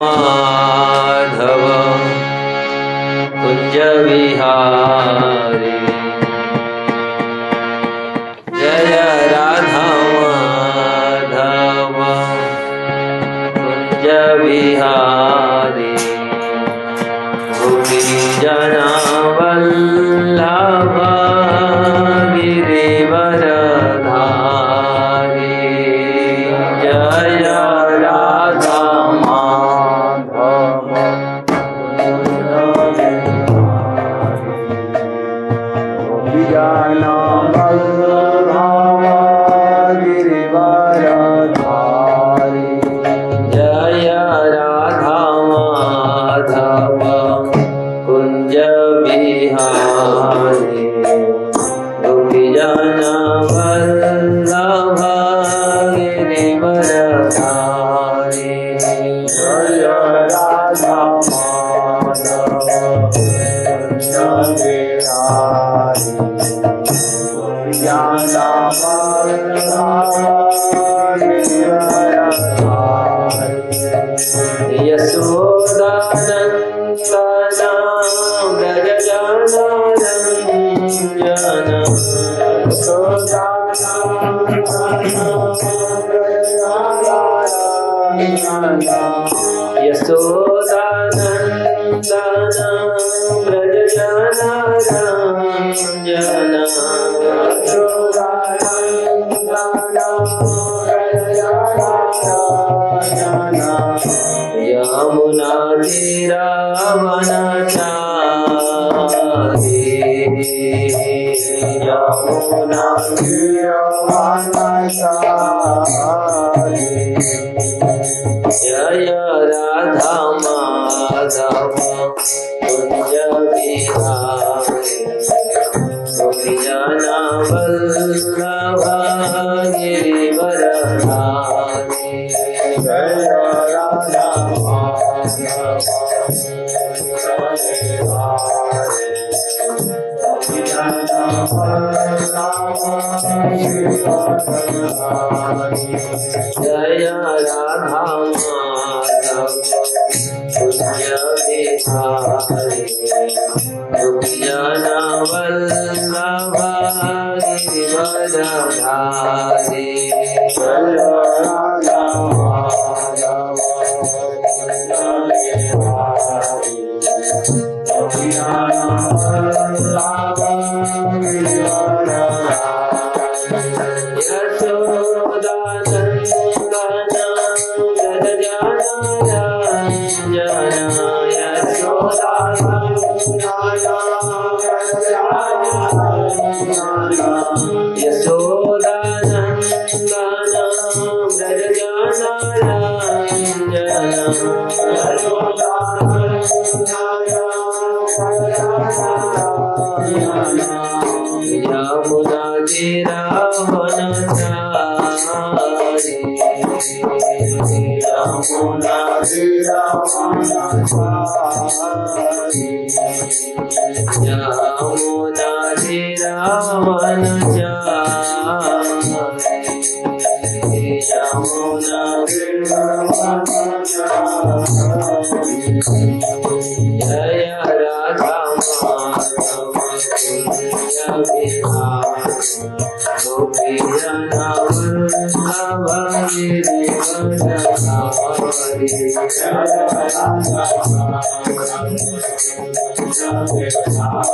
माधव कुंज विहारी जय राधा माधव कुंज विहारी गोपी जना वल्लभ गिरिवर धारी जय राधा यमुना जय राधा माधव कुंज विहारी गोपी जना वल्लभ गिरिवर धारी जय राधा माधव जय राधा माधव कुंज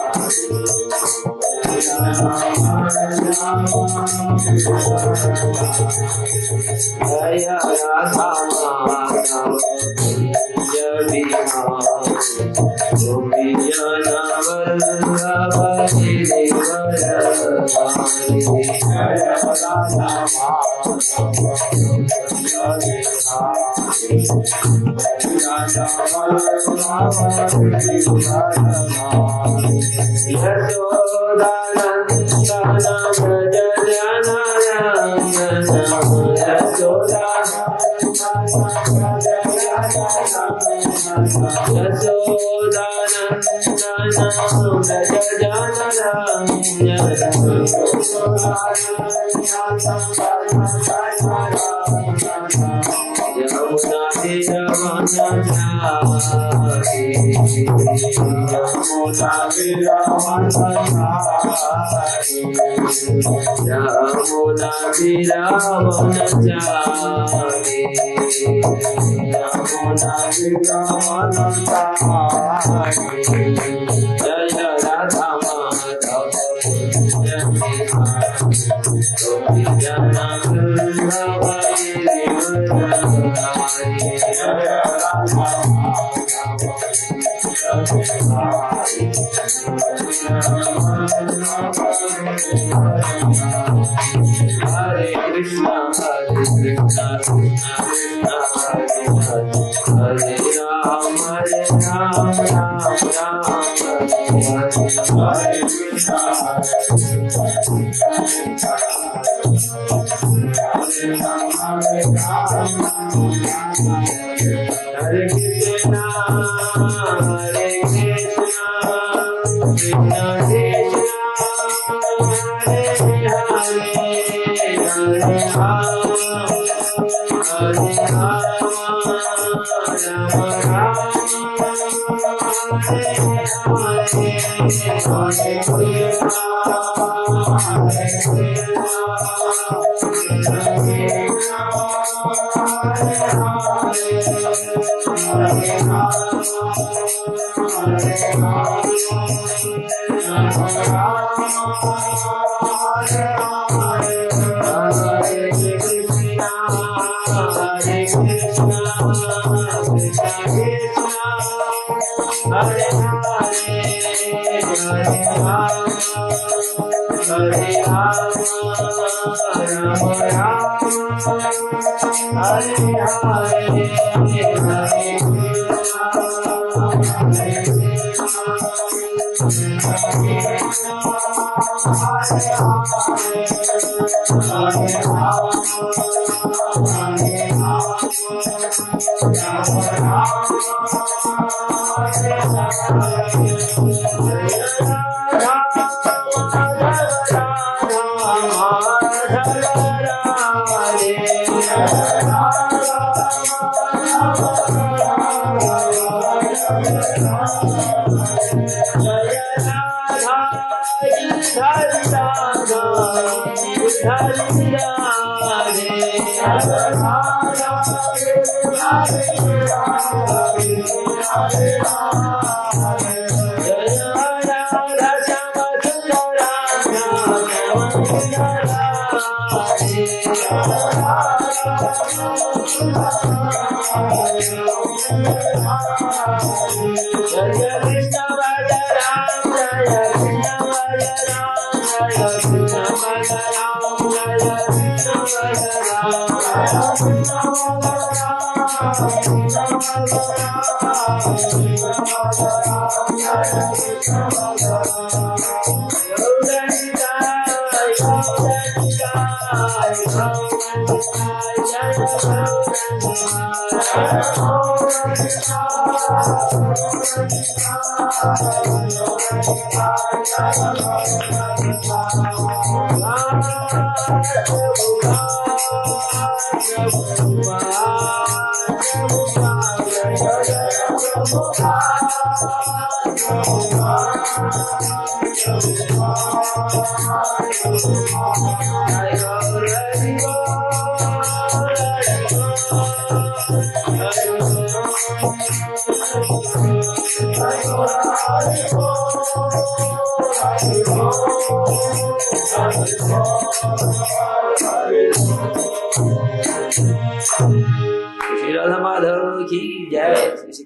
विहारी गोपी जना वल्लभ गिरिवर धारी जय राधा माधव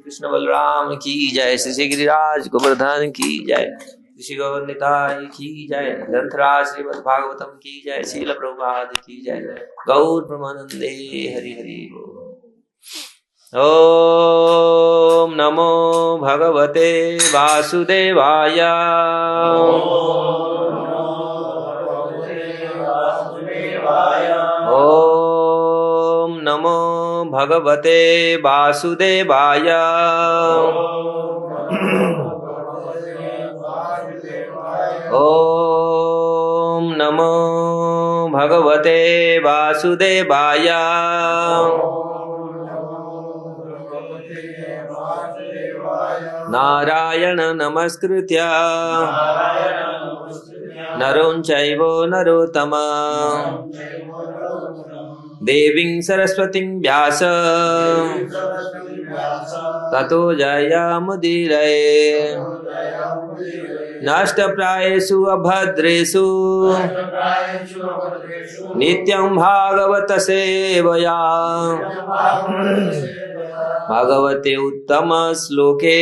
कृष्ण बलराम की जय, श्री गिरिराज गोवर्धन की जय, श्री गौर निताय की जय, ग्रंथराज श्रीमद् भागवतम की जय, श्रील प्रभुपाद की जय, गौर ब्रह्मानंदे हरि हरि बोल। ओम नमो भगवते वासुदेवाय। ओम नमो भगवते वासुदेवाय। ओम नमो भगवते वासुदेवाय। नारायण नमस्कृत्य नरों चैव नरोत्तमं देवीं सरस्वतीं व्यास ततो जयमुदीरये नष्टप्रायेषु अभद्रेषु नित्यं भागवत सेवया भगवते उत्तम श्लोके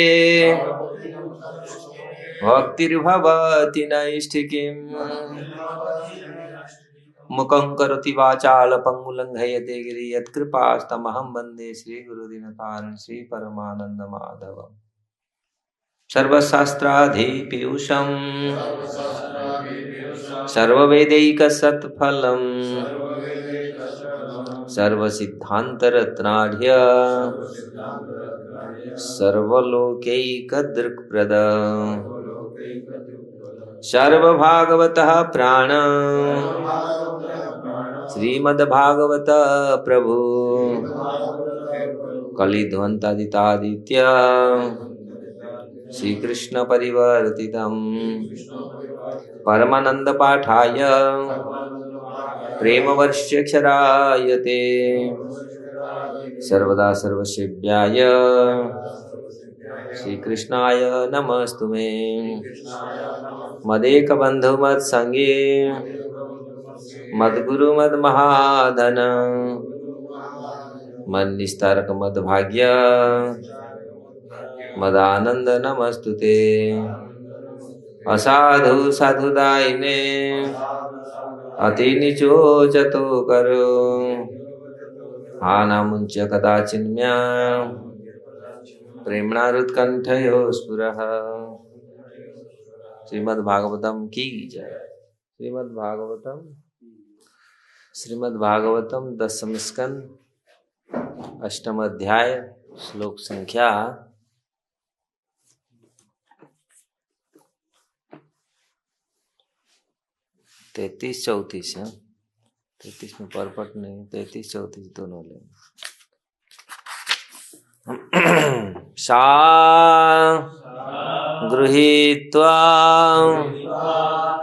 भक्तिर्भवति नैष्ठिकीम् मुखं करोति वाचाल पंगुलंघयते गिरि यत्कृपास्तमहं वन्दे श्रीगुरुदिनकारणं श्रीपरमानन्दमाधवम् सर्वशास्त्राधिपीयूषं सर्ववेदैकसत्फलं सर्वसिद्धान्तरत्नाढ्य सर्वलोकैकदृक्प्रद सर्वभागवतः प्राण श्रीमद्भागवत प्रभु कलिध्वंतादितादित्य श्रीकृष्ण परिवर्तितम् परमानंद पाठाय प्रेमवर्ष्यक्षरायते सर्वदा सर्वसेव्याय श्रीकृष्णाय नमस्तुमे मदेक बंधु मद संगे मद्गुरु मद महाधन मद निस्तारक मद भाग्य मदानंद नमस्तुते असाधु साधुदायिने अति निचोचतो करो हानामुंच कदाचिन्म्या प्रेमणारुत्कंठयो स्फुरः। श्रीमद्भागवतम की जय। श्रीमद्भागवतम दशम स्कंद अष्टम अध्याय श्लोक संख्या 33-34 है। 33 में परपट नहीं, 33-34 दोनों लेंगे। सा गृहीत्वा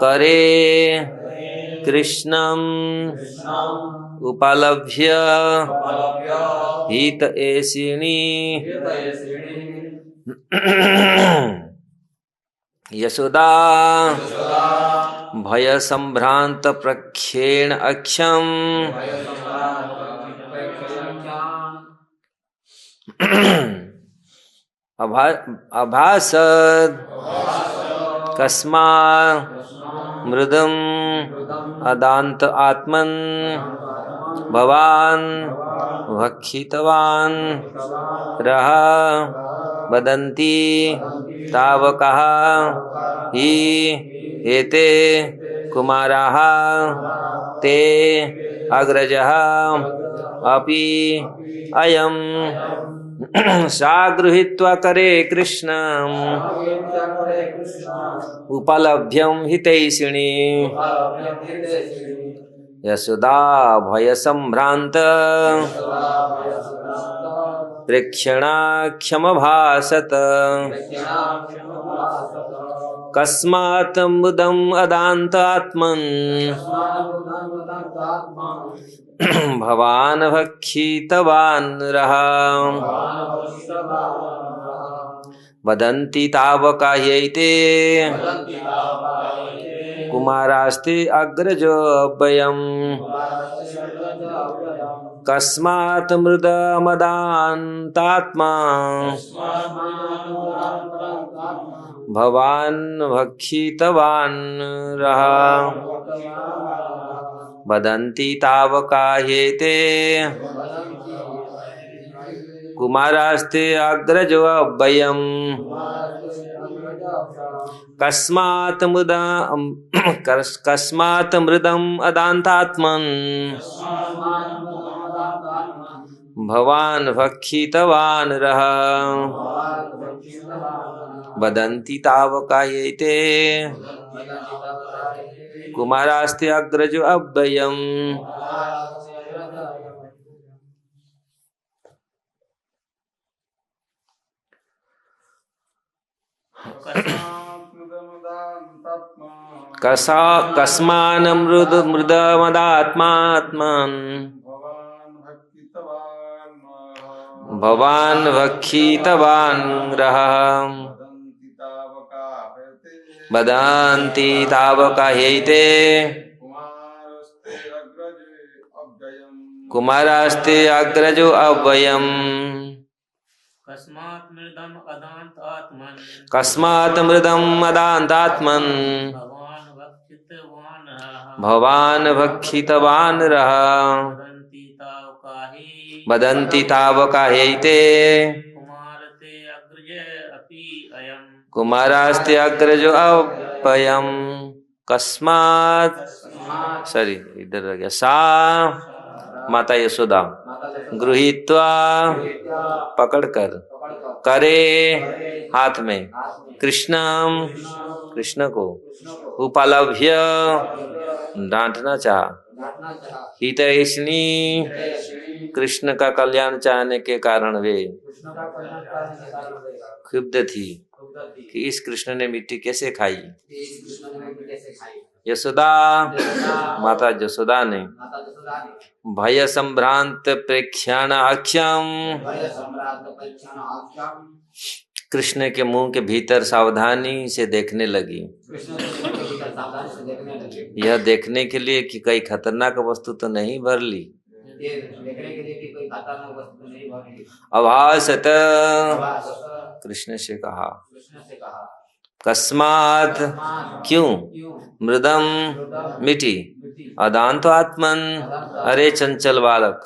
करे कृष्णं उपलभ्य हित एषिणी यशोदा भय संभ्रांत प्रक्षेण अक्षम अभासद कस्मात् मृदम अदांत आत्मन भवान भक्षितवान रह वदन्ति तावकः हि एते कुमाराः ते अग्रजः अपि अयं सा गृहीत्वा करे कृष्णं उपलभ्यं हितैषिणी यशोदा भय संभ्रांत प्रेक्षणाक्षमभासत कस्मात् मुदम् अदान्तात्मन् भवान् भक्षितवान् रः वदन्ति तावका ह्यैते कुमारास्ते अग्रजो अव्ययम् कस्मात् मृदमदान्तात्मा भवान् भक्षितवान् रः वदन्ति तावका ह्येते कुमारास्ते अग्रजो अव्ययम् कस्मात् मृदम् अदान्तात्मन् भवान् भक्षितवान् रः वदन्ति तावका ह्येते कुमारास्ते अग्रजो अव्ययम्। कस्मान मृदमदात्मात्मन् भवान् भक्षितवान् ग्रह वदन्ति तावकाह्यैते कुमारास्ते अग्रजो अव्ययम् कस्मात् मृदम् अदान्तात्मन् भवान् भक्षितवान् रः वदन्ति तावकाह्यैते कुमारास्ते अग्रजो अव्ययम् कस्मात् सॉरी इधर रह गया सा माता यशोदा गृहीत्वा पकड़कर करे हाथ में कृष्ण को उपलभ्य डांटना चाहा हितैषिणी कृष्ण का कल्याण चाहने के कारण वे क्षुब्ध थी कि इस कृष्ण ने मिट्टी कैसे खाई। यशोदा माता यशोदा ने भय संभ्रांत प्रेक्षण अक्षम कृष्ण के मुंह के भीतर सावधानी से देखने लगी। यह देखने के लिए कि कई खतरनाक वस्तु तो नहीं भर ली। अभासत कृष्ण से कहा कस्मात क्यों मृदम मिटी अदांतो आत्मन अरे चंचल बालक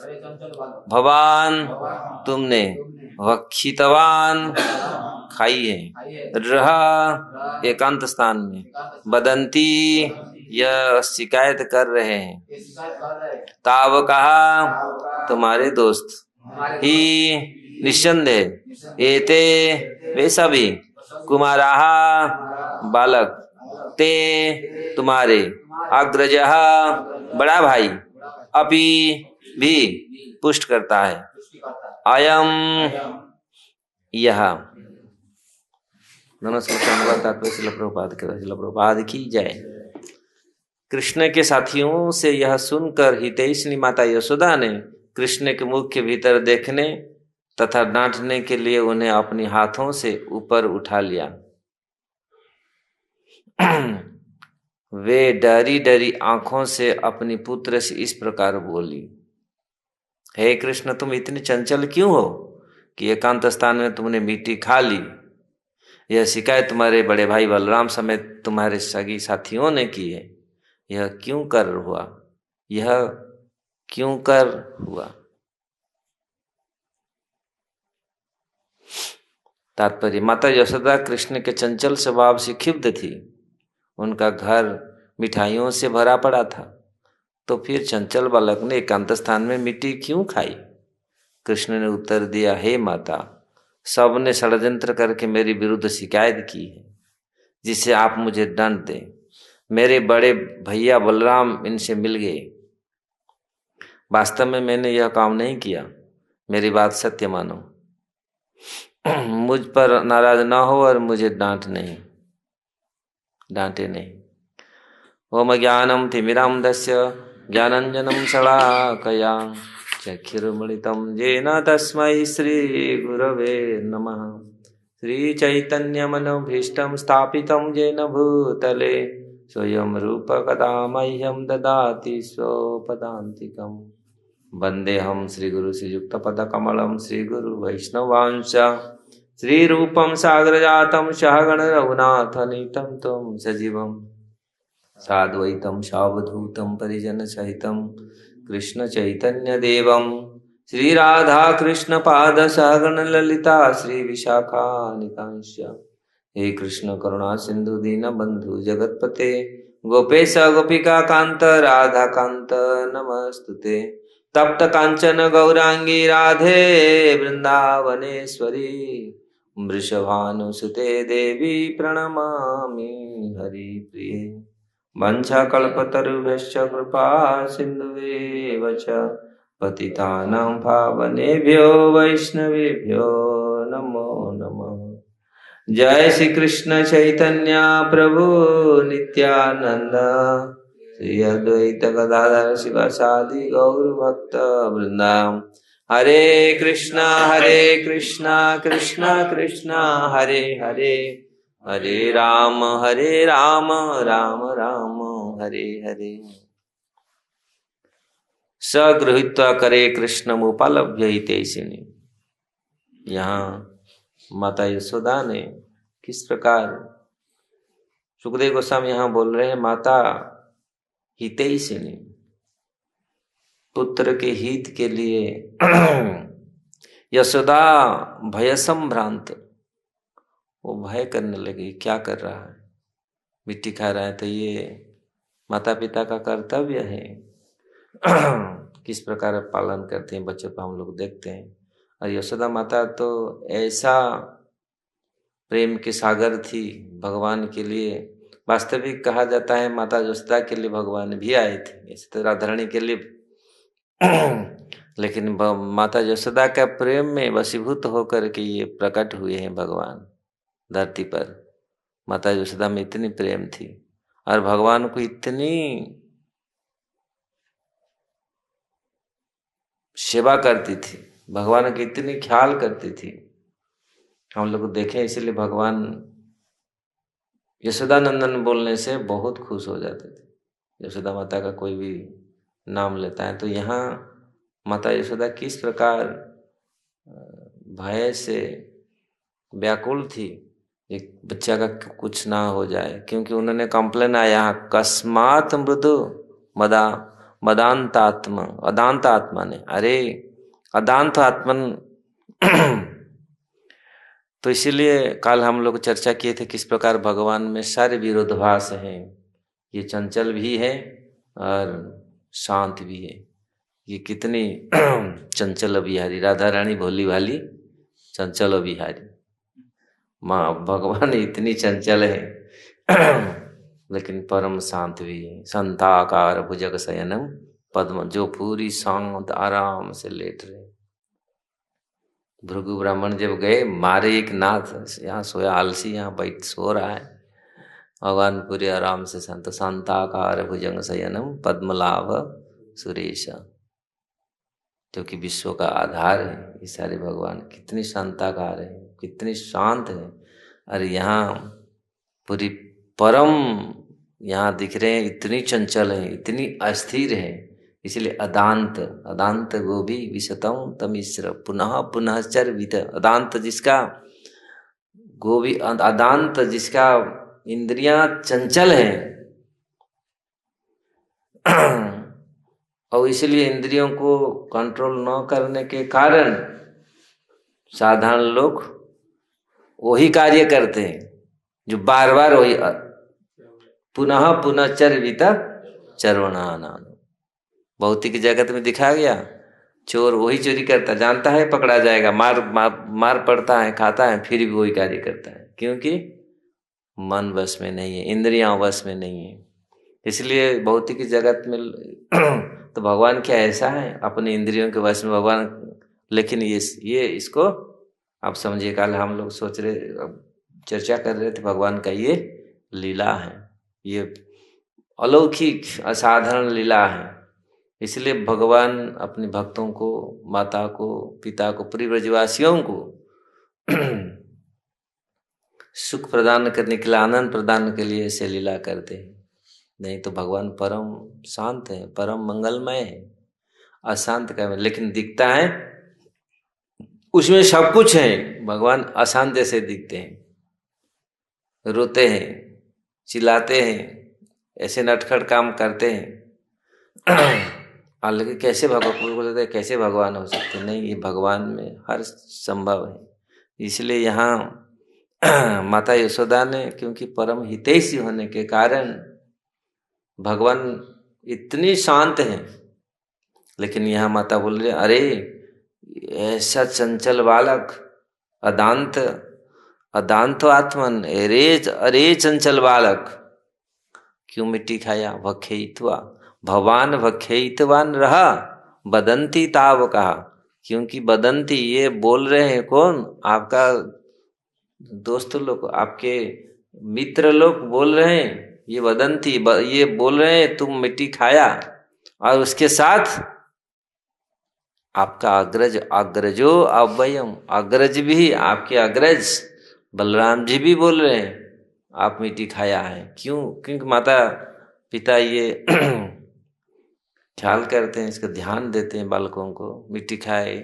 भवान तुमने भक्षितवान खाई है रहा एकांत स्थान में बदंती यह शिकायत कर रहे हैं ताव कहा तुम्हारे दोस्त ही निस्संदेह एते वे सभी कुमाराहा बालक ते तुम्हारे अग्रजः बड़ा भाई अपि भी पुष्ट करता है अयम यह दोनों शिल प्रभुपाद की जय। कृष्ण के साथियों से यह सुनकर हितैषिणी माता यशोदा ने कृष्ण के मुख के भीतर देखने तथा डांटने के लिए उन्हें अपने हाथों से ऊपर उठा लिया। वे डरी डरी आंखों से अपनी पुत्र से इस प्रकार बोली हे कृष्ण तुम इतने चंचल क्यों हो कि एकांत स्थान में तुमने मिट्टी खा ली। यह शिकायत तुम्हारे बड़े भाई बलराम समेत तुम्हारे सगी साथियों ने की है। यह क्यों कर हुआ। तात्पर्य माता यशोदा कृष्ण के चंचल स्वभाव से क्षुब्ध थी। उनका घर मिठाइयों से भरा पड़ा था तो फिर चंचल बालक ने एकांत स्थान में मिट्टी क्यों खाई। कृष्ण ने उत्तर दिया हे माता सबने षड्यंत्र करके मेरे विरुद्ध शिकायत की है जिससे आप मुझे दंड दें। मेरे बड़े भैया बलराम इनसे मिल गए। वास्तव में मैंने यह काम नहीं किया। मेरी बात सत्य मानो। मुझ पर नाराज ना हो और मुझे डांटे नहीं। ओम ज्ञानम तिमिराम दस्य ज्ञानंजनम शलाकया चक्षुरुन्मिलितं येन तस्मै श्री गुरवे नमः। श्री चैतन्यमनोभीष्टं स्थापितं येन भूतले स्वयं रूप कदा मह्यं ददाति स्वपदान्तिकम्। वन्देऽहं श्रीगुरु श्रीयुक्तपदकमलं श्रीगुरु वैष्णवांश श्रीरूपं साग्रजातं सहगण रघुनाथनीतं तं सजीवं साद्वैतं सावधूतं परिजनसहितं कृष्ण चैतन्य देवं श्री राधा कृष्ण पाद सहगण ललिता श्री विशाखा निकांश। हे कृष्ण करुणा सिंधु दीन बंधु जगतपते गोपेश गोपिका कांत राधा कांत नमस्तुते। तप्त कांचन गौरांगी राधे वृंदावनेश्वरी वृषभानुसुते देवी प्रणमामि हरिप्रिये। वंशाकल्पतरुभ्यश्च कृपा सिन्धुवेव च पतितानां पावनेभ्यो वैष्णवेभ्यो नमो नमः। जय श्री कृष्ण चैतन्य प्रभु नित्यानंद, श्री अद्वैत गदाधर शिवासादि गौर भक्त वृंदा। हरे कृष्णा कृष्णा कृष्णा हरे हरे, हरे राम राम राम हरे हरे। सगृहीत्वा करे कृष्णमुपलभ्य हितैषिणी। यहाँ माता यशोदा ने किस प्रकार, सुखदेव गोस्वामी यहाँ बोल रहे हैं, माता हितैषिणी, पुत्र के हित के लिए यशोदा भय संभ्रांत, वो भय करने लगी, क्या कर रहा है, मिट्टी खा रहा है, तो ये माता पिता का कर्तव्य है। किस प्रकार पालन करते हैं बच्चों का हम लोग देखते हैं। और यशोदा माता तो ऐसा प्रेम के सागर थी भगवान के लिए। वास्तविक कहा जाता है माता यशोदा के लिए भगवान भी आए थे, ऐसे तो राधारानी के लिए लेकिन माता यशोदा का प्रेम में वशीभूत होकर के ये प्रकट हुए हैं भगवान धरती पर। माता यशोदा में इतनी प्रेम थी और भगवान को इतनी सेवा करती थी, भगवान की इतनी ख्याल करती थी। हम लोग देखें, इसलिए भगवान यशोदा नंदन बोलने से बहुत खुश हो जाते थे। यशोदा माता का कोई भी नाम लेता है तो यहाँ माता यशोदा किस प्रकार भय से व्याकुल थी, एक बच्चा का कुछ ना हो जाए, क्योंकि उन्होंने कंप्लेन आया कस्मात मृदु मदांतात्मा, अदांत आत्मा ने, अरे अदांत आत्मन। तो इसीलिए कल हम लोग चर्चा किए थे किस प्रकार भगवान में सारे विरोधाभास हैं, ये चंचल भी है और शांत भी है। ये कितनी चंचल बिहारी, राधा रानी भोली भाली चंचल बिहारी। माँ भगवान इतनी चंचल है लेकिन परम शांत भी है। संताकार भुजग शयनम पद्म, जो पूरी शांत आराम से लेट रहे। भृगु ब्राह्मण जब गए, मारे एक नाथ, यहाँ सोया आलसी, यहाँ बैठ सो रहा है। भगवान पूरे आराम से शांताकार भुजंग शयनम पद्मलाभ सुरेश, जो कि विश्व का आधार है। ये सारे भगवान कितनी शांताकार है, कितनी शांत है। और यहाँ पूरी परम यहाँ दिख रहे हैं, इतनी चंचल है, इतनी अस्थिर है। इसलिए अदांत, अदांत गोभी विशतम तमिश्र पुनः पुनः चर्वित। अदांत जिसका, गोभी अदांत जिसका इंद्रियां चंचल है और इसलिए इंद्रियों को कंट्रोल न करने के कारण साधारण लोग वही कार्य करते हैं जो बार बार वही पुनः पुनः चर्वित चरवणानान। भौतिक जगत में दिखा गया, चोर वही चोरी करता, जानता है पकड़ा जाएगा, मार पड़ता है, खाता है, फिर भी वही कार्य करता है, क्योंकि मन वश में नहीं है, इंद्रियां वश में नहीं है। इसलिए भौतिक जगत में तो भगवान क्या ऐसा है, अपने इंद्रियों के वश में भगवान। लेकिन ये इसको आप समझिए, कल हम लोग सोच रहे, चर्चा कर रहे थे, भगवान का ये लीला है, ये अलौकिक असाधारण लीला है। इसलिए भगवान अपने भक्तों को, माता को, पिता को, पूरी ब्रजवासियों को सुख प्रदान करने के लिए, आनंद प्रदान के लिए ऐसे लीला करते हैं। नहीं तो भगवान परम शांत है, परम मंगलमय है। अशांत का लेकिन दिखता है उसमें सब कुछ है। भगवान अशांत जैसे दिखते हैं, रोते हैं, चिल्लाते हैं, ऐसे नटखट काम करते हैं। अलग कैसे भगवान, कैसे भगवान हो सकते? नहीं, ये भगवान में हर संभव है। इसलिए यहाँ माता यशोदा ने, क्योंकि परम हितैषी होने के कारण भगवान इतनी शांत है, लेकिन यहाँ माता बोल रहे, अरे ऐसा चंचल बालक, अदांत अदांत आत्मन, अरे चंचल बालक, क्यों मिट्टी खाया? भखेइत्वा, भगवान भखेइतवान रहा, बदंती ताव कहा। क्योंकि बदंती, ये बोल रहे हैं कौन? आपका दोस्त लोग, आपके मित्र लोग बोल रहे हैं, ये वदंती, ये बोल रहे हैं तुम मिट्टी खाया, और उसके साथ आपका अग्रज, अग्रजो अव्ययम, अग्रज भी, आपके अग्रज बलराम जी भी बोल रहे हैं आप मिट्टी खाया है। क्यों? क्योंकि माता पिता ये ख्याल करते हैं, इसका ध्यान देते हैं बालकों को, मिट्टी खाए।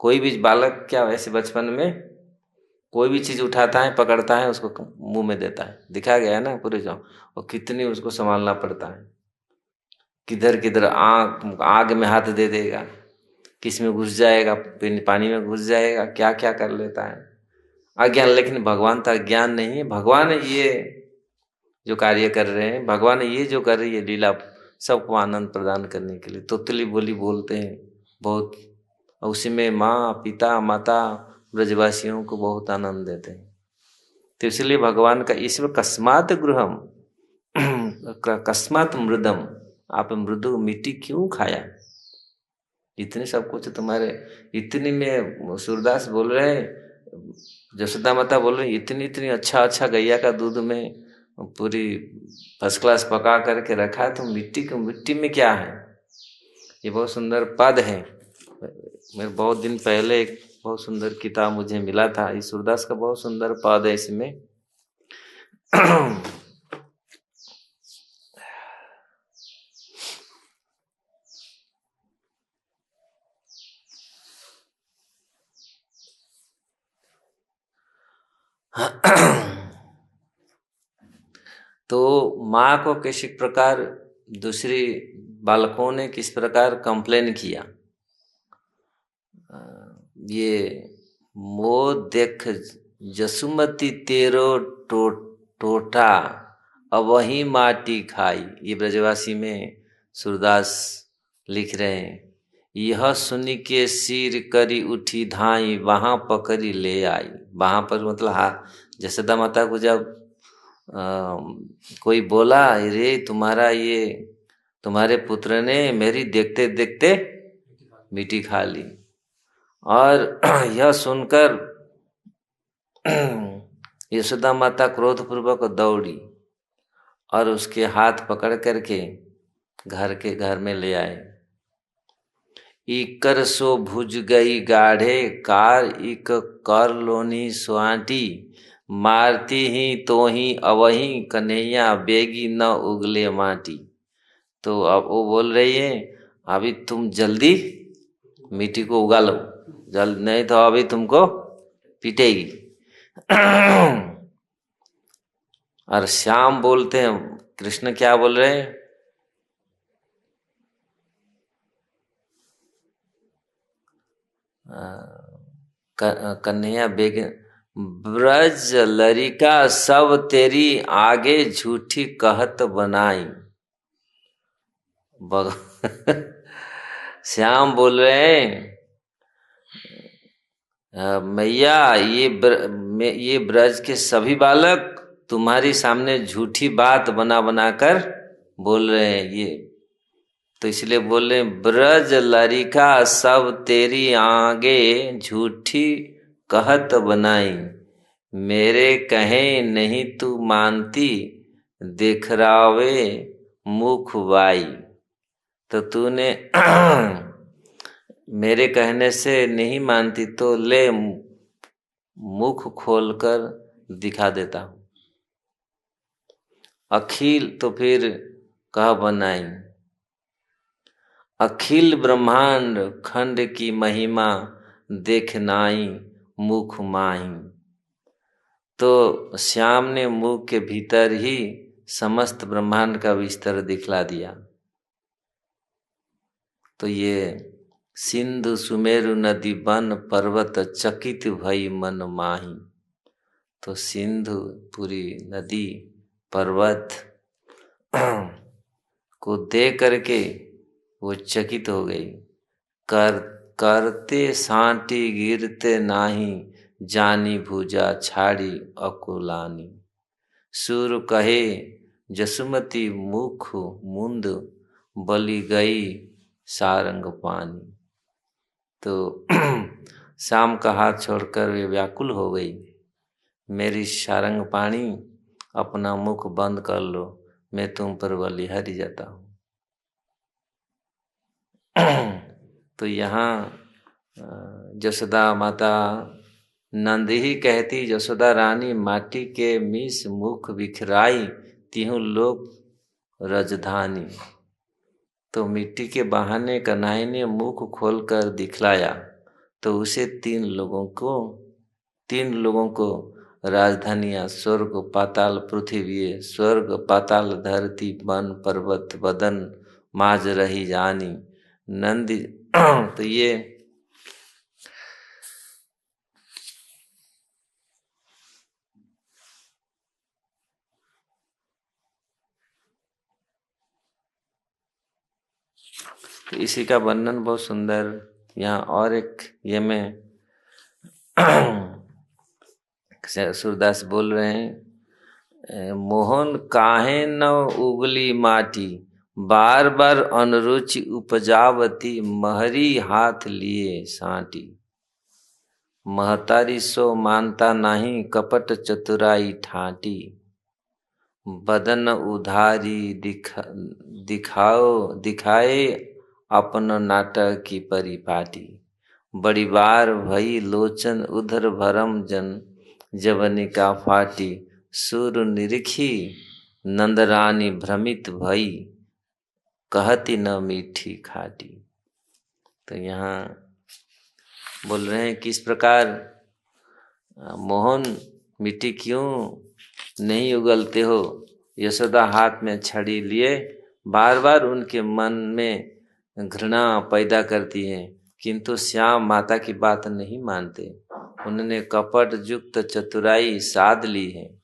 कोई भी बालक क्या वैसे बचपन में कोई भी चीज उठाता है, पकड़ता है, उसको मुंह में देता है, दिखा गया है ना पूरे जाओ, और कितनी उसको संभालना पड़ता है, किधर किधर आग आग में हाथ दे देगा, किस में घुस जाएगा, पानी में घुस जाएगा, क्या क्या कर लेता है, अज्ञान। लेकिन भगवान का ज्ञान नहीं है। भगवान ये जो कार्य कर रहे हैं, भगवान ये जो कर रही है लीला, सबको आनंद प्रदान करने के लिए तोतली बोली बोलते हैं बहुत, और उसी में माँ पिता माता ब्रजवासियों को बहुत आनंद देते हैं। तो इसलिए भगवान का ईश्वर कस्मात गृहम कस्मात मृदम, आप मृदु मिट्टी क्यों खाया, इतने सब कुछ तुम्हारे, इतनी में सूरदास बोल रहे हैं, जसोदा माता बोल रही इतनी इतनी अच्छा अच्छा गैया का दूध में पूरी फर्स्ट क्लास पका करके रखा है, तो मिट्टी को, मिट्टी में क्या है। ये बहुत सुंदर पद है। मेरे बहुत दिन पहले एक बहुत सुंदर किताब मुझे मिला था, इस सूरदास का बहुत सुंदर पद है इसमें। तो माँ को किसी प्रकार दूसरी बालकों ने किस प्रकार कंप्लेन किया, ये मो देख जसुमती तेरो टोटा अवही माटी खाई, ये ब्रजवासी में सूरदास लिख रहे हैं। यह सुनी के सिर करी उठी धाई, वहां पकड़ी ले आई। वहां पर मतलब जसोदा माता को जब कोई बोला, रे तुम्हारा ये तुम्हारे पुत्र ने मेरी देखते देखते मिट्टी खा ली, और यह सुनकर यशोदा माता क्रोधपूर्वक दौड़ी और उसके हाथ पकड़ करके घर में ले आए। इकर सो भुज गई गाढ़े कार, इक कर लोनी स्वाटी, मारती ही तो ही अवही कन्हैया, बेगी न उगले माटी। तो अब वो बोल रही है, अभी तुम जल्दी मिट्टी को उगा लो, जल्द, नहीं तो अभी तुमको पीटेगी। और श्याम बोलते हैं, कृष्ण क्या बोल रहे हैं, कन्हैया बेग ब्रज लरिका सब तेरी आगे झूठी कहत बनाई। श्याम बोल रहे हैं, मैया ये ब्रज के सभी बालक तुम्हारी सामने झूठी बात बना बना कर बोल रहे हैं। ये तो इसलिए बोल रहे, ब्रज लरिका सब तेरी आगे झूठी कहत बनाई, मेरे कहे नहीं तू मानती, देखरावे मुख बाई। तो तूने मेरे कहने से नहीं मानती तो ले मुख खोलकर दिखा देता हूं। अखिल तो फिर कह बनाई, अखिल ब्रह्मांड खंड की महिमा, देखनाई मुख माही। तो श्याम ने मुख के भीतर ही समस्त ब्रह्मांड का विस्तार दिखला दिया। तो ये सिंधु सुमेरु नदी वन पर्वत, चकित भई मन माही। तो सिंधु पूरी नदी पर्वत को देख करके वो चकित हो गई। करते सांटी गिरते नाही, जानी भुजा छाड़ी अकुलानी। सुर कहे जसुमती मुख मुंद, बलि गई सारंग पानी। तो शाम का हाथ छोड़कर वे व्याकुल हो गई, मेरी सारंग पाणी अपना मुख बंद कर लो, मैं तुम पर बलिहारी जाता हूँ। तो यहाँ यशोदा माता नंद ही कहती, यशोदा रानी माटी के मीस मुख बिखराई, तिहु लोक रजधानी। तो मिट्टी के बहाने कन्हैया ने मुख खोलकर दिखलाया, तो उसे तीन लोगों को राजधानियां स्वर्ग पाताल पृथ्वी, स्वर्ग पाताल धरती वन पर्वत बदन माज रही जानी नंदी। तो ये तो इसी का वर्णन बहुत सुंदर यहाँ। और एक ये में सूरदास बोल रहे हैं, मोहन काहे न उगली माटी, बार बार अनुरुचि उपजावती, महरी हाथ लिए साटी। महतारी सो मानता नहीं, कपट चतुराई ठाटी। बदन उधारी दिखाए, अपन नाटक की परिपाटी। बड़ी बार भई लोचन उधर भरम जन, जवनिका फाटी। सुर निरखी नंदरानी भ्रमित भई, कहती न मीठी खाटी। तो यहाँ बोल रहे हैं किस प्रकार मोहन मिट्टी क्यों नहीं उगलते हो। यशोदा हाथ में छड़ी लिए बार बार उनके मन में घृणा पैदा करती है, किंतु श्याम माता की बात नहीं मानते। उन्होंने कपट युक्त चतुराई साध ली है।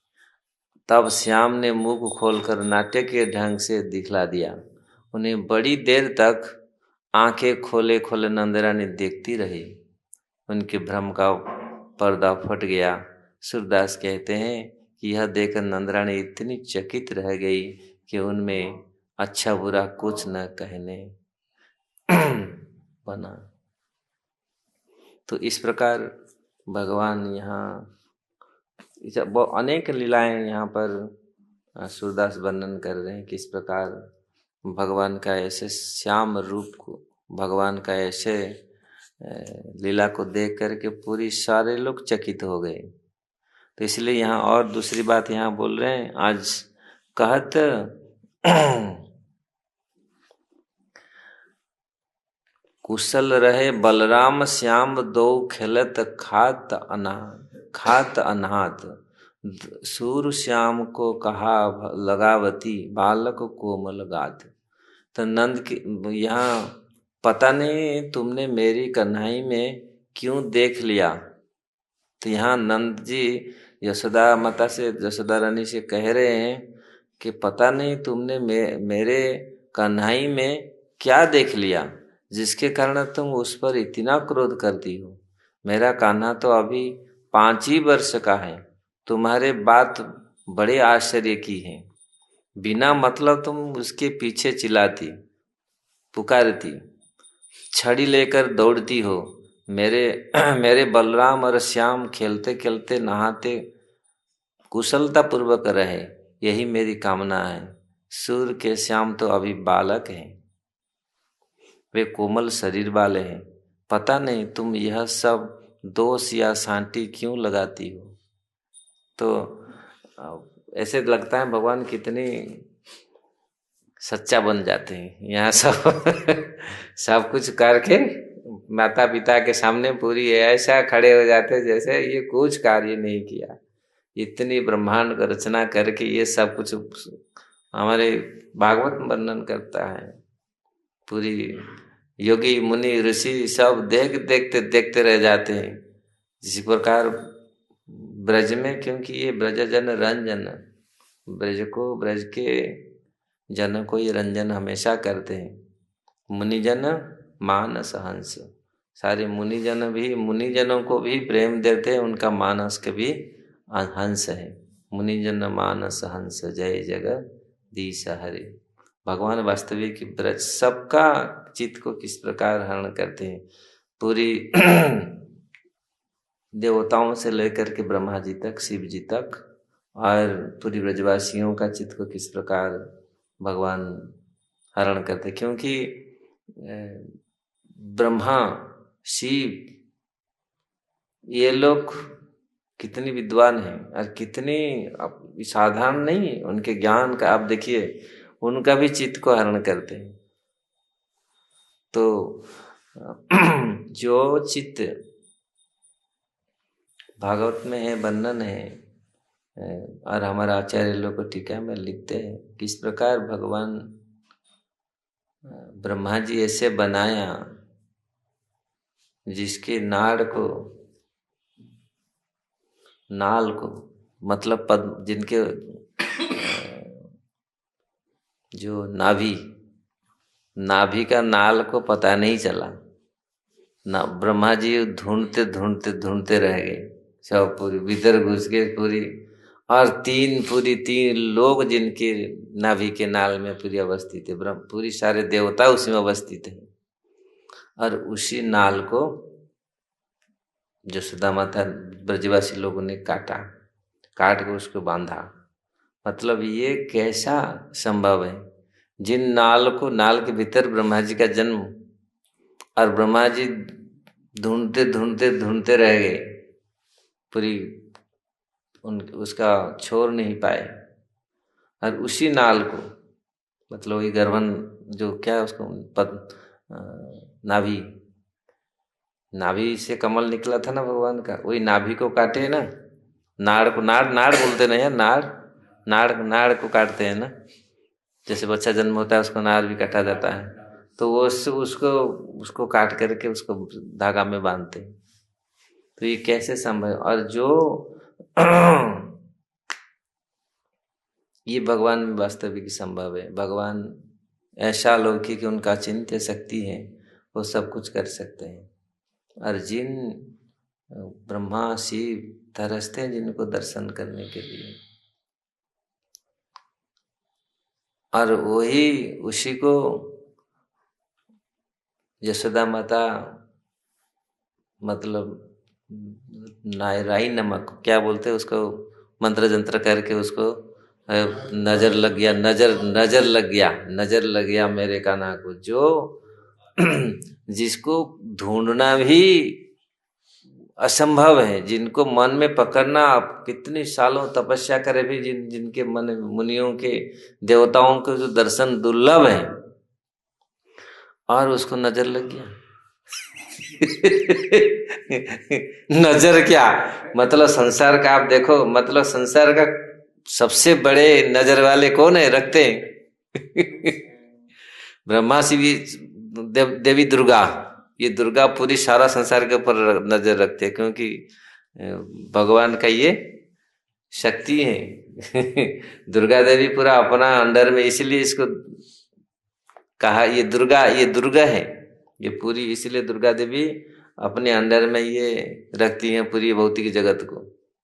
तब श्याम ने मुख खोलकर नाट्य के ढंग से दिखला दिया। उन्हें बड़ी देर तक आंखें खोले खोले नंदरानी देखती रही। उनके भ्रम का पर्दा फट गया। सूरदास कहते हैं कि यह देखकर नंदरानी इतनी चकित रह गई कि उनमें अच्छा बुरा कुछ न कहने बना। तो इस प्रकार भगवान यहाँ अनेक लीलाएं यहाँ पर सूरदास वर्णन कर रहे हैं। किस प्रकार भगवान का ऐसे श्याम रूप को, भगवान का ऐसे लीला को देख करके पूरी सारे लोग चकित हो गए। तो इसलिए यहाँ और दूसरी बात यहाँ बोल रहे हैं, आज कहत कुशल रहे बलराम श्याम दो, खेलत खात अनाथ। सूर श्याम को कहा लगावती, बालक कोमल गात। तो नंद की यहाँ पता नहीं तुमने मेरी कन्हई में क्यों देख लिया। तो यहाँ नंद जी यशोदा माता से, यशोदा रानी से कह रहे हैं कि पता नहीं तुमने मेरे कन्हई में क्या देख लिया, जिसके कारण तुम उस पर इतना क्रोध करती हो। मेरा कान्हा तो अभी 5 ही वर्ष का है, तुम्हारे बात बड़े आश्चर्य की है। बिना मतलब तुम उसके पीछे चिल्लाती, पुकारती, छड़ी लेकर दौड़ती हो। मेरे बलराम और श्याम खेलते खेलते नहाते कुशलता पूर्वक रहे, यही मेरी कामना है। सूर्य के श्याम तो अभी बालक हैं, वे कोमल शरीर वाले हैं। पता नहीं तुम यह सब दोष या शांति क्यों लगाती हो। तो ऐसे लगता है भगवान कितनी सच्चा बन जाते हैं। यहाँ सब कुछ करके माता पिता के सामने पूरी ऐसा खड़े हो जाते जैसे ये कुछ कार्य नहीं किया। इतनी ब्रह्मांड का रचना करके ये सब कुछ हमारे भागवत वर्णन करता है। पूरी योगी मुनि ऋषि सब देखते रह जाते हैं। इसी प्रकार ब्रज में, क्योंकि ये ब्रज जन रंजन, ब्रज के जनों को ये रंजन हमेशा करते हैं। मुनिजन मानस हंस, सारे मुनिजनों को भी प्रेम देते हैं। उनका मानस के भी हंस है। मुनिजन मानस हंस, जय जगदीश हरे। भगवान वास्तविक ब्रज सबका चित्त को किस प्रकार हरण करते हैं। पूरी देवताओं से लेकर के ब्रह्मा जी तक, शिव जी तक, और पूरी ब्रजवासियों का चित्त को किस प्रकार भगवान हरण करते। क्योंकि ब्रह्मा, शिव, ये लोग कितनी विद्वान हैं और कितनी साधारण नहीं, उनके ज्ञान का आप देखिए, उनका भी चित्त को हरण करते हैं। तो जो चित्त भागवत में है, वर्णन है, और हमारे आचार्य लोग को टीका में लिखते हैं किस प्रकार भगवान ब्रह्मा जी ऐसे बनाया जिसके नाल को मतलब पद, जिनके जो नाभि का नाल को पता नहीं चला ना। ब्रह्मा जी ढूंढते ढूंढते ढूंढते रह गए, सब पूरी भीतर घुस गए पूरी, और तीन लोग जिनके नाभि के नाल में पूरी अवस्थित है, पूरी सारे देवता उसी में अवस्थित है। और उसी नाल को यशोदा माता ब्रजवासी लोगों ने काट के उसको बांधा। मतलब ये कैसा संभव है, जिन नाल के भीतर ब्रह्मा जी का जन्म, और ब्रह्मा जी ढूंढते ढूंढते ढूंढते रह गए, पूरी उसका छोड़ नहीं पाए। और उसी नाल को मतलब वही गर्भन जो क्या उसको नाभि से कमल निकला था ना भगवान का, वही नाभि को काटे ना, नाड़ बोलते नहीं है, नाड़ को काटते हैं ना। जैसे बच्चा जन्म होता है उसको नाड़ भी काटा जाता है, तो वो उसको काट करके उसको धागा में बांधते हैं। तो ये कैसे संभव। और जो ये भगवान में वास्तविक संभव है। भगवान ऐसा अलौकिक कि उनका चिंत्य शक्ति है, वो सब कुछ कर सकते हैं। और जिन ब्रह्मा शिव तरसते हैं जिनको दर्शन करने के लिए, और वही उसी को यशोदा माता मतलब राई नमक क्या बोलते हैं उसको, मंत्र जंत्र करके उसको नजर लग गया मेरे कान्हा को, जो जिसको ढूंढना भी असंभव है, जिनको मन में पकड़ना आप कितने सालों तपस्या करे भी जिनके मन मुनियों के देवताओं के जो दर्शन दुर्लभ है, और उसको नजर लग गया। नजर क्या मतलब संसार का आप देखो, मतलब संसार का सबसे बड़े नजर वाले कौन है, रखते हैं ब्रह्मा शिव देवी दुर्गा। ये दुर्गा पूरी सारा संसार के ऊपर नजर रखते हैं, क्योंकि भगवान का ये शक्ति है। दुर्गा देवी पूरा अपना अंडर में, इसलिए इसको कहा ये दुर्गा है ये पूरी, इसलिए दुर्गा देवी अपने अंडर में ये रखती हैं पूरी भौतिक जगत को,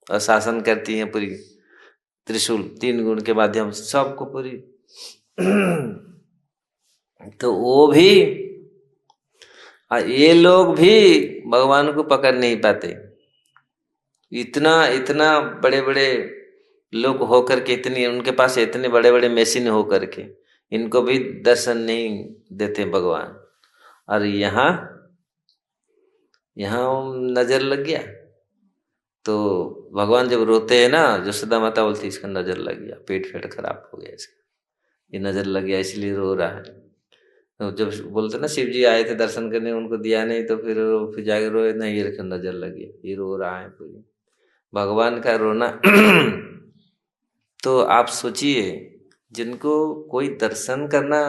और शासन करती हैं पूरी त्रिशूल 3 गुण के माध्यम से सबको पूरी। तो वो भी, ये लोग भी भगवान को पकड़ नहीं पाते। इतना बड़े बड़े लोग होकर के, इतनी उनके पास इतने बड़े बड़े मशीन होकर के, इनको भी दर्शन नहीं देते भगवान। और यहाँ नजर लग गया। तो भगवान जब रोते हैं ना, यशोदा माता बोलती इसका नजर लग गया, पेट खराब हो गया इसका, ये नजर लग गया इसलिए रो रहा है। तो जब बोलते ना शिव जी आए थे दर्शन करने, उनको दिया नहीं, तो फिर जाके रोए, नहीं ये नजर लग गया, ये रो रहा है पूरी भगवान का रोना। तो आप सोचिए, जिनको कोई दर्शन करना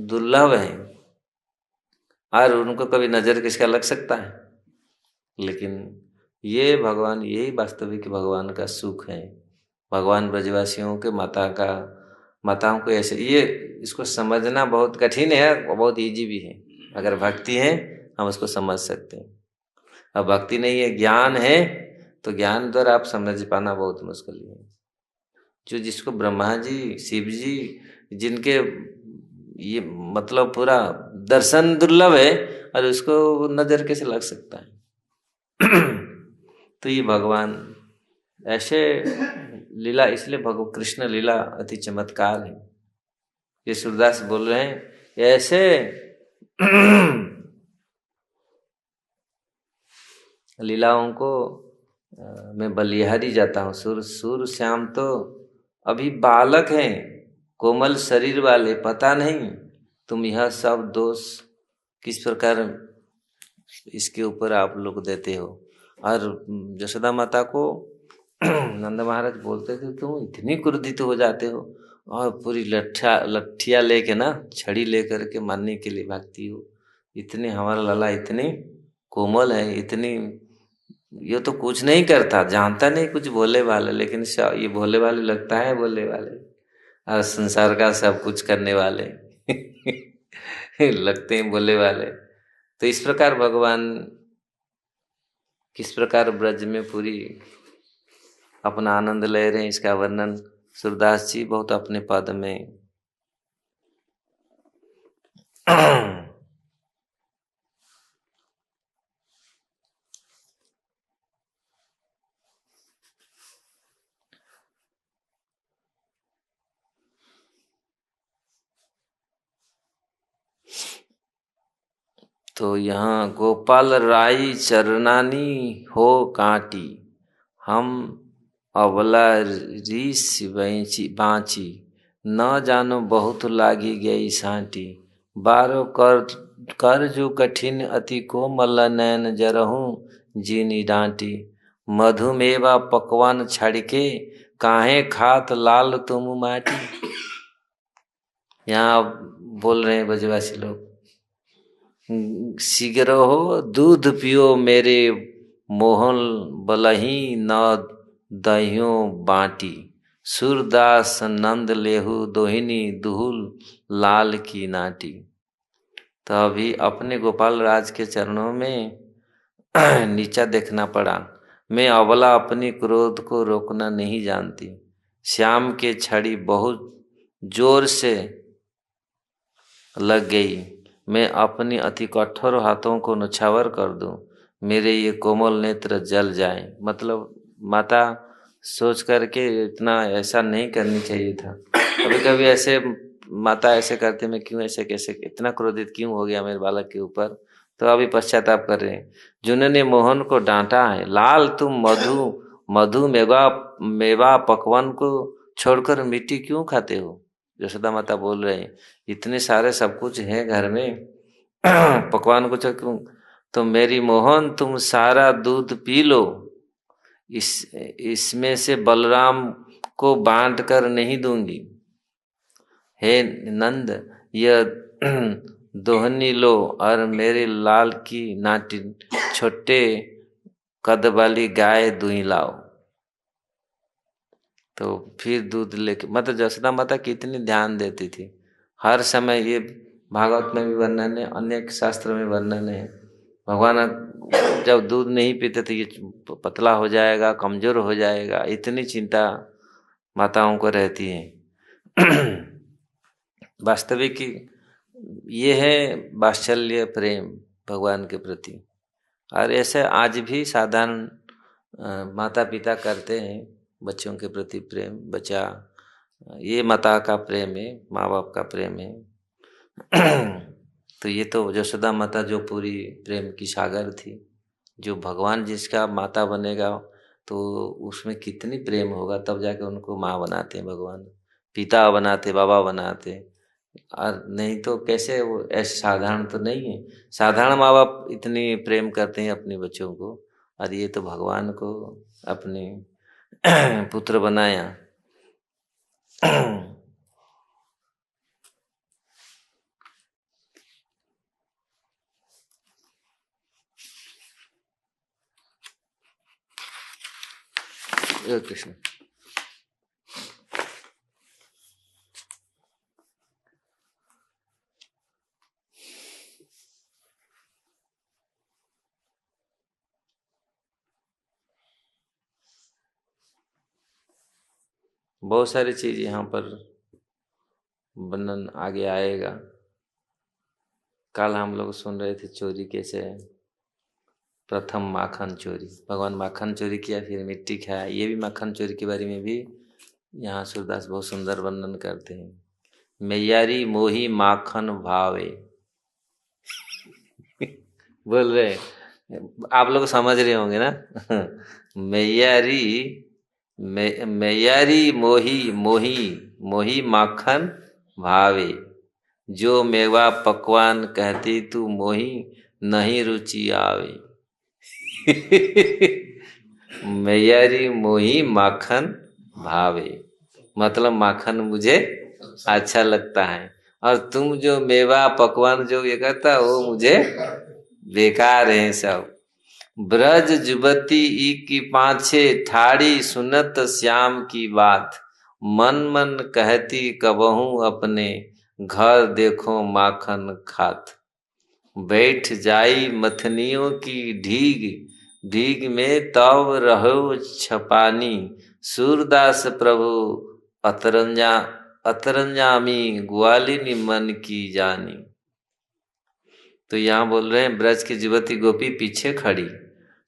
दुर्लभ है, और उनको कभी नजर किसका लग सकता है। लेकिन ये भगवान, यही वास्तविक भगवान का सुख है। भगवान ब्रजवासियों के माताओं को ऐसे, ये इसको समझना बहुत कठिन है और बहुत इजी भी है। अगर भक्ति है हम उसको समझ सकते हैं, अब भक्ति नहीं है, ज्ञान है, तो ज्ञान द्वारा आप समझ पाना बहुत मुश्किल है। जो जिसको ब्रह्मा जी शिव जी जिनके ये मतलब पूरा दर्शन दुर्लभ है, और उसको नजर कैसे लग सकता है। तो ये भगवान ऐसे लीला, इसलिए भगवान कृष्ण लीला अति चमत्कार है। ये सूरदास बोल रहे हैं ऐसे लीलाओं को मैं बलिहारी जाता हूँ। सूर श्याम तो अभी बालक हैं, कोमल शरीर वाले, पता नहीं तुम यह सब दोष किस प्रकार इसके ऊपर आप लोग देते हो। और यशोदा माता को नंद महाराज बोलते थे तुम इतनी क्रोधित हो जाते हो और पूरी लठिया लेके ना, छड़ी लेकर के मारने के लिए भागती हो। इतने हमारा लाला इतनी कोमल है, इतनी, ये तो कुछ नहीं करता, जानता नहीं कुछ भोले वाले, लेकिन ये भोले वाले लगता है भोले वाले और संसार का सब कुछ करने वाले लगते हैं भोले वाले। तो इस प्रकार भगवान किस प्रकार ब्रज में पूरी अपना आनंद ले रहे हैं, इसका वर्णन सूरदास जी बहुत अपने पद में तो यहाँ गोपाल राई चरनानी हो काटी, हम अबला रीस बाँची, न जानो बहुत लागी गई सांटी, बारो कर जो कठिन अति कोमल नैन जरहूँ जीनी डांटी, मधुमेवा पकवान छड़ के काहे खात लाल तुम माटी। यहाँ बोल रहे हैं ब्रजवासी लोग, शीघ्र हो दूध पियो मेरे मोहन बलही, न दहियो बाटी, सूरदास नंद लेहु दोहिनी दुहुल लाल की नाटी। तो अभी अपने गोपाल राज के चरणों में नीचा देखना पड़ा। मैं अबला अपनी क्रोध को रोकना नहीं जानती, श्याम के छड़ी बहुत जोर से लग गई, मैं अपनी अति कठोर हाथों को नछावर कर दूं, मेरे ये कोमल नेत्र जल जाए। मतलब माता सोच करके इतना ऐसा नहीं करनी चाहिए था। कभी कभी ऐसे माता ऐसे करते, मैं क्यों ऐसे कैसे इतना क्रोधित क्यों हो गया मेरे बालक के ऊपर। तो अभी पश्चाताप कर रहे हैं। जिन्होंने मोहन को डांटा है, लाल तुम मधु मेवा पकवान को छोड़कर मिट्टी क्यों खाते हो। यशोदा माता बोल रहे हैं इतने सारे सब कुछ है घर में पकवान को क्यों, तो मेरी मोहन तुम सारा दूध पी लो, इसमें से बलराम को बांट कर नहीं दूंगी। हे नंद यह दोहनी लो और मेरे लाल की नाटी छोटे कद वाली गाय दुही लाओ। तो फिर दूध लेके, मतलब यशोदा माता कितनी ध्यान देती थी हर समय। ये भागवत में भी वर्णन है, अन्य शास्त्र में वर्णन है। भगवान जब दूध नहीं पीते तो ये पतला हो जाएगा, कमजोर हो जाएगा, इतनी चिंता माताओं को रहती है। वास्तविक ये है वात्सल्य प्रेम भगवान के प्रति। और ऐसे आज भी साधारण माता पिता करते हैं बच्चों के प्रति प्रेम। बच्चा, ये माता का प्रेम है, माँ बाप का प्रेम है। तो ये तो यशोदा माता जो पूरी प्रेम की सागर थी, जो भगवान जिसका माता बनेगा तो उसमें कितनी प्रेम होगा, तब जाके उनको माँ बनाते हैं भगवान, पिता बनाते, बाबा बनाते। और नहीं तो कैसे, वो ऐसे साधारण तो नहीं है। साधारण माँ बाप इतनी प्रेम करते हैं अपने बच्चों को, और ये तो भगवान को अपने पुत्र बनाया। कृष्ण बहुत सारी चीज यहाँ पर वर्णन आगे आएगा। कल हम लोग सुन रहे थे चोरी कैसे है, प्रथम माखन चोरी, भगवान माखन चोरी किया फिर मिट्टी खाया। ये भी माखन चोरी के बारे में भी यहाँ सूरदास बहुत सुंदर वर्णन करते हैं। मैयारी मोही माखन भावे बोल रहे आप लोग समझ रहे होंगे ना। मैयारी मैयारी मोही मोही मोही माखन भावे, जो मेवा पकवान कहती तू मोही नहीं रुचि आवे। मैयारी मोही माखन भावे, मतलब माखन मुझे अच्छा लगता है, और तुम जो मेवा पकवान जो ये कहता वो मुझे बेकार है सब। ब्रज जुबती ई की पाछे ठाड़ी सुनत श्याम की बात, मन मन कहती कबहू अपने घर देखो माखन खात। बैठ जाई मथनियों की ढीग ढीग में तव रहो छपानी, सूरदास प्रभु अतरंजामी ग्वालिनी मन की जानी। तो यहाँ बोल रहे हैं ब्रज की युवती गोपी पीछे खड़ी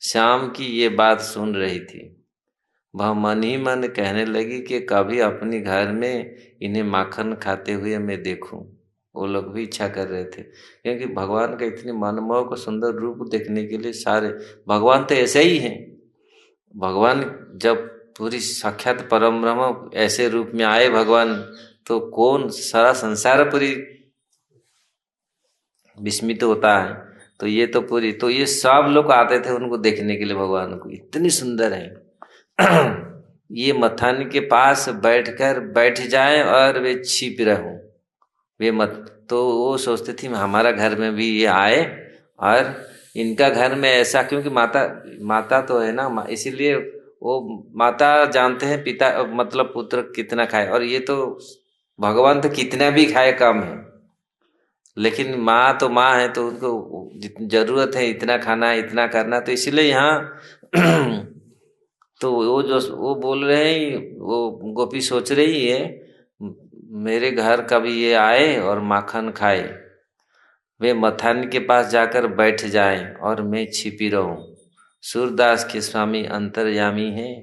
श्याम की ये बात सुन रही थी। वह मन ही मन कहने लगी कि कभी अपने घर में इन्हें माखन खाते हुए मैं देखूं। वो लोग भी इच्छा कर रहे थे, क्योंकि भगवान का इतनी मनमोहक और सुंदर रूप देखने के लिए सारे, भगवान तो ऐसे ही हैं। भगवान जब पूरी साक्षात परम ब्रह्म ऐसे रूप में आए भगवान, तो कौन सारा संसार पूरी विस्मित होता है। तो ये तो पूरी, तो ये सब लोग आते थे उनको देखने के लिए, भगवान को इतनी सुंदर है। ये मथान के पास बैठ जाए और वे छिप रहूं, वे मत, तो वो सोचते थी हमारा घर में भी ये आए और इनका घर में ऐसा, क्योंकि माता तो है ना, इसीलिए वो माता जानते हैं पिता मतलब पुत्र कितना खाए, और ये तो भगवान तो कितना भी खाए कम है, लेकिन माँ तो माँ है, तो उनको जितनी जरूरत है इतना खाना इतना करना, तो इसीलिए यहाँ तो वो बोल रहे हैं, वो गोपी सोच रही है मेरे घर कभी ये आए और माखन खाए, वे मथान के पास जाकर बैठ जाएं और मैं छिपी रहूं। सूरदास के स्वामी अंतर्यामी हैं,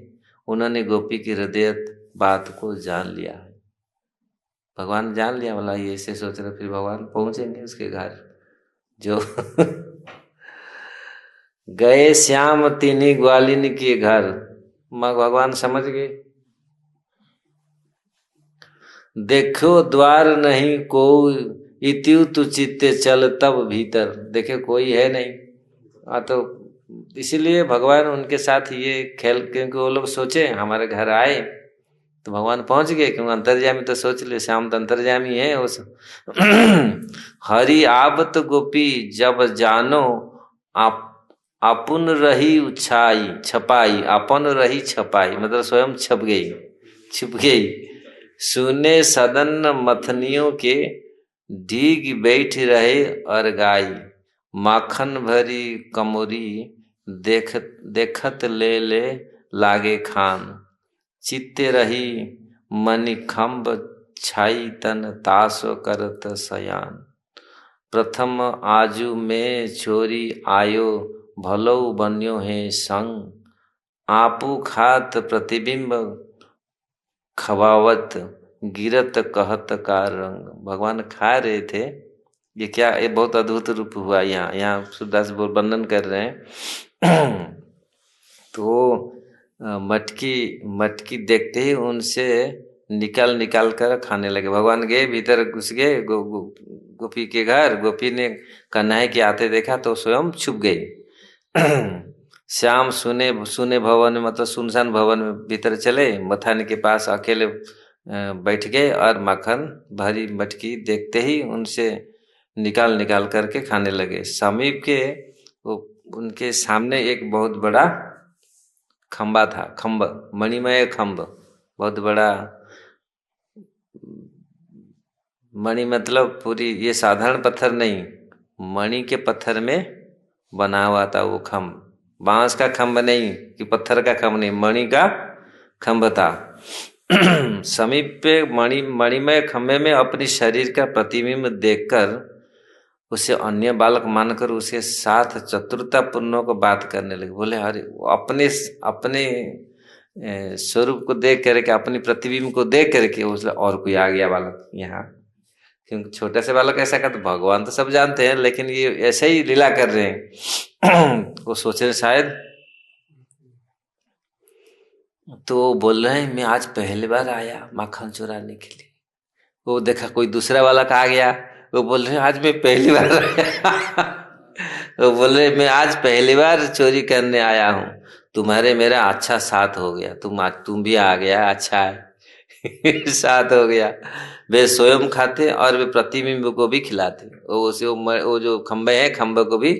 उन्होंने गोपी की हृदय बात को जान लिया है। भगवान जान लिया, बोला ये ऐसे सोच रहे, फिर भगवान पहुंचेंगे उसके घर जो गए श्याम तिन्ही ग्वालिन के घर। भगवान समझ गए, देखो द्वार नहीं कोई इत्यु तु चित्ते चल तब भीतर, देखे कोई है नहीं। तो इसीलिए भगवान उनके साथ ये खेल, क्योंकि वो लोग सोचे हमारे घर आए तो भगवान पहुंच गए, क्योंकि अंतर्यामी तो सोच ले श्याम तो अंतर्यामी है उस। हरि आवत गोपी जब जानो आप अपन रही उछाई छपाई, अपन रही छपाई मतलब स्वयं छप गई छिप गई। सुने सदन मथनियों के ढीग बैठ रहे और गाई, माखन भरी कमोरी देखत ले लागे खान। चित्ते रही मणि खम्ब छाई तन तासो करत सयान। प्रथम आजू में छोरी आयो भलो बन्यो है संग। आपू खात प्रतिबिंब खवावत गिरत कहत का रंग। भगवान खा रहे थे, ये क्या, ये बहुत अद्भुत रूप हुआ। यहाँ सूरदास वर्णन कर रहे हैं। तो मटकी देखते ही उनसे निकाल कर खाने लगे। भगवान गए भीतर घुस गए गोपी के घर, गोपी ने कन्हैया के आते देखा तो स्वयं छुप गई। श्याम सुने भवन में मतलब सुनसान भवन में भीतर चले, मथान के पास अकेले बैठ गए और माखन भरी मटकी देखते ही उनसे निकाल करके खाने लगे। समीप के उनके सामने एक बहुत बड़ा खंबा था, खंब मणिमय खंब, बहुत बड़ा मणि मतलब पूरी, ये साधारण पत्थर नहीं, मणि के पत्थर में बना हुआ था वो खंब। बांस का खंब नहीं कि पत्थर का खंब नहीं, मणि का खंब था। समीप पे मणिमय खंबे में अपनी शरीर का प्रतिबिंब देखकर उसे अन्य बालक मानकर उसके साथ चतुरता पूर्ण को बात करने लगे। बोले अरे वो अपने अपने स्वरूप को देख करके, अपनी प्रतिबिंब को देख करके उसने और कोई आ गया बालक यहाँ। क्योंकि छोटे से बालक ऐसा करते, भगवान तो सब जानते हैं लेकिन ये ऐसे ही लीला कर रहे हैं। वो सोच रहे शायद, तो बोल रहे हैं मैं आज पहली बार आया माखन चुराने के लिए। वो देखा कोई दूसरा बालक आ गया, वो बोल रहे आज मैं पहली बार आया। वो बोल रहे मैं आज पहली बार चोरी करने आया हूँ, तुम्हारे मेरा अच्छा साथ हो गया, तुम भी आ गया, अच्छा है। साथ हो गया। वे स्वयं खाते और वे प्रतिबिंब को भी खिलाते, वो जो खंबे हैं खंबे को भी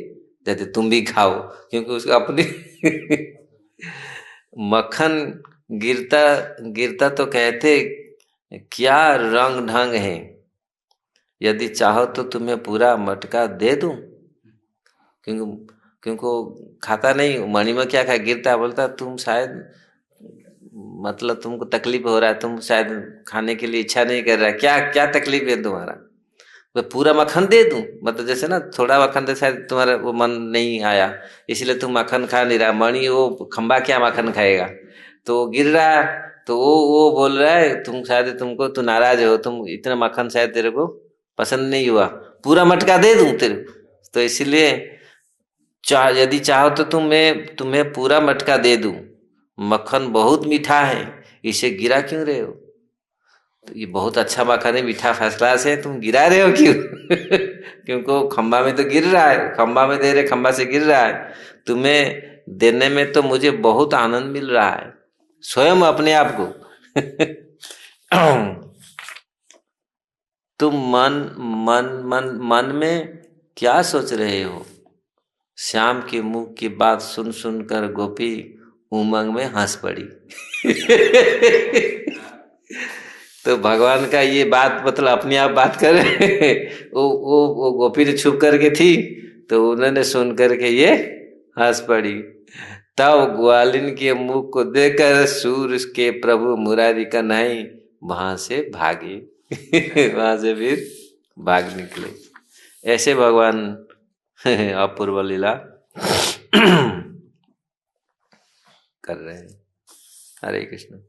देते, तुम भी खाओ, क्योंकि उसको अपनी मक्खन गिरता गिरता तो कहते क्या रंग ढंग है, यदि चाहो तो तुम्हें पूरा मटका दे दूं। क्योंकि क्योंकि खाता नहीं, मणि में क्या खा गिरता, बोलता तुम शायद मतलब तुमको तकलीफ हो रहा है, तुम शायद खाने के लिए इच्छा नहीं कर रहा है, क्या क्या तकलीफ है तुम्हारा, मैं पूरा मक्खन दे दूं। मतलब जैसे ना थोड़ा मक्खन दे, शायद तुम्हारा वो मन नहीं आया इसलिए तुम मक्खन खा नहीं रहा। मणि वो खंबा क्या मक्खन खाएगा, तो गिर रहा है, तो वो बोल रहा है तुम शायद तुमको तू नाराज हो, तुम इतना मक्खन शायद तेरे को पसंद नहीं हुआ, पूरा मटका दे दूं तेरे को। तो इसीलिए यदि चाहो तो तुम्हें पूरा मटका दे दूं, मक्खन बहुत मीठा है, इसे गिरा क्यों रहे हो। तो ये बहुत अच्छा मक्खन है, मीठा फर्स्ट क्लास है, तुम गिरा रहे हो क्यों। क्योंकि खंबा में तो गिर रहा है, खंबा में दे रहे, खंबा से गिर रहा है, तुम्हें देने में तो मुझे बहुत आनंद मिल रहा है, स्वयं अपने आप को। तुम मन मन मन मन में क्या सोच रहे हो। श्याम के मुख की बात सुन सुनकर गोपी उमंग में हंस पड़ी। तो भगवान का ये बात मतलब अपने आप बात कर रहे। वो गोपी ने छुप करके थी, तो उन्होंने सुन करके ये हंस पड़ी। तब ग्वालिन के मुख को देखकर सूर्य के प्रभु मुरारी का नहीं वहां से भागे। वहां से फिर भाग निकले। ऐसे भगवान अपूर्व लीला कर रहे हैं। हरे कृष्ण।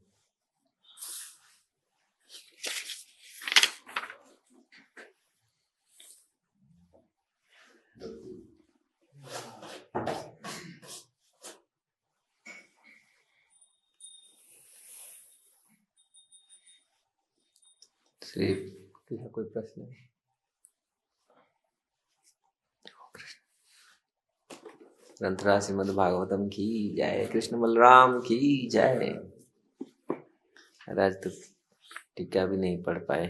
श्री कोई प्रश्न है? ग्रंथराज श्रीमद् भागवतम की जय, कृष्ण बलराम की जय। आज तो टीका भी नहीं पढ़ पाए।